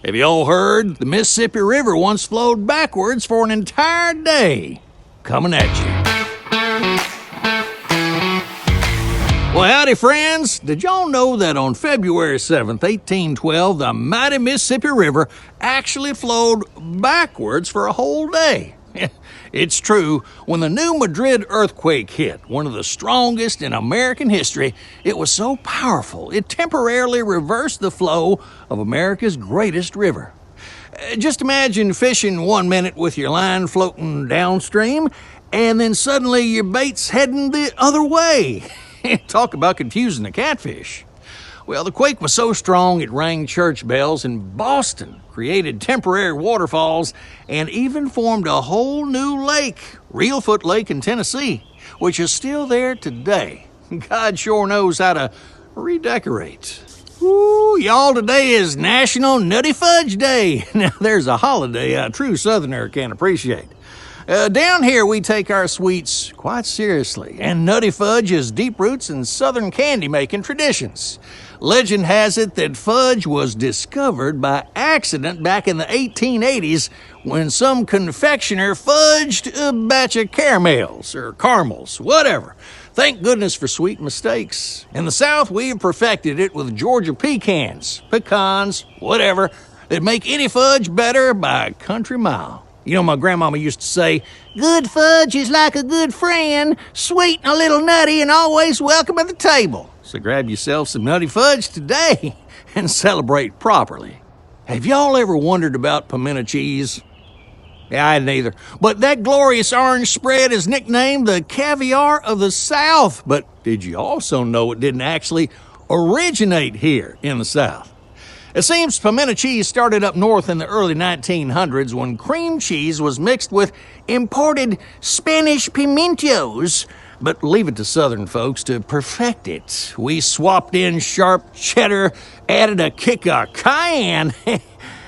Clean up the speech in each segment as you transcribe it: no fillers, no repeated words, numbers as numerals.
Have you all heard? The Mississippi River once flowed backwards for an entire day. Coming at you. Well, howdy, friends. Did y'all know that on February 7th, 1812, the mighty Mississippi River actually flowed backwards for a whole day? It's true. When the new Madrid earthquake hit, one of the strongest in American history, it was so powerful it temporarily reversed the flow of America's greatest river. Just imagine fishing 1 minute with your line floating downstream, and then suddenly your bait's heading the other way. Talk about confusing the catfish. Well, the quake was so strong it rang church bells in Boston, created temporary waterfalls, and even formed a whole new lake, Reelfoot Lake in Tennessee, which is still there today. God sure knows how to redecorate. Ooh, y'all, today is National Nutty Fudge Day. Now, there's a holiday a true Southerner can appreciate. Down here, we take our sweets quite seriously, and nutty fudge has deep roots in Southern candy-making traditions. Legend has it that fudge was discovered by accident back in the 1880s when some confectioner fudged a batch of caramels or caramels, whatever. Thank goodness for sweet mistakes. In the South, we have perfected it with Georgia pecans, whatever, that make any fudge better by a country mile. You know, my grandmama used to say, good fudge is like a good friend, sweet and a little nutty and always welcome at the table. So grab yourself some nutty fudge today and celebrate properly. Have y'all ever wondered about pimento cheese? Yeah, I hadn't either. But that glorious orange spread is nicknamed the caviar of the South. But did you also know it didn't actually originate here in the South? It seems pimento cheese started up north in the early 1900s when cream cheese was mixed with imported Spanish pimentos. But leave it to Southern folks to perfect it. We swapped in sharp cheddar, added a kick of cayenne,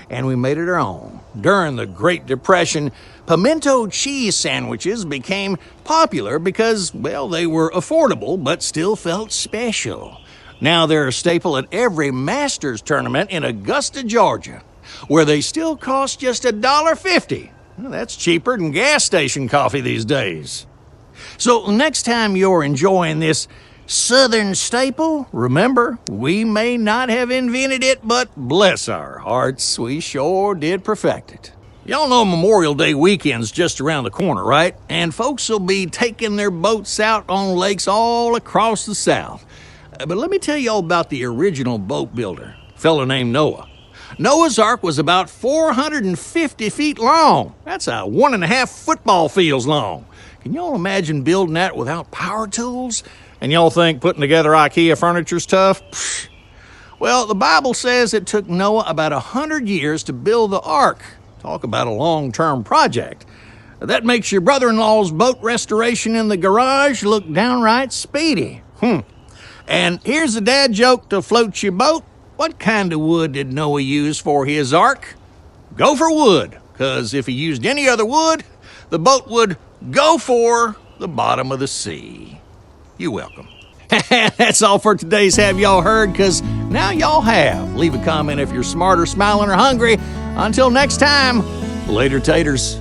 and we made it our own. During the Great Depression, pimento cheese sandwiches became popular because, well, they were affordable but still felt special. Now they're a staple at every Masters tournament in Augusta, Georgia, where they still cost just $1.50. Well, that's cheaper than gas station coffee these days. So next time you're enjoying this Southern staple, remember, we may not have invented it, but bless our hearts, we sure did perfect it. Y'all know Memorial Day weekend's just around the corner, right? And folks will be taking their boats out on lakes all across the South. But let me tell you all about the original boat builder, a fellow named Noah. Noah's Ark was about 450 feet long. That's 1.5 football fields long. Can y'all imagine building that without power tools? And y'all think putting together IKEA furniture's tough? Pfft. Well, the Bible says it took Noah about 100 years to build the ark. Talk about a long-term project. That makes your brother-in-law's boat restoration in the garage look downright speedy. And here's a dad joke to float your boat. What kind of wood did Noah use for his ark? Go for wood, because if he used any other wood, the boat would go for the bottom of the sea. You're welcome. That's all for today's Have Y'all Heard, because now y'all have. Leave a comment if you're smart or smiling or hungry. Until next time, later taters.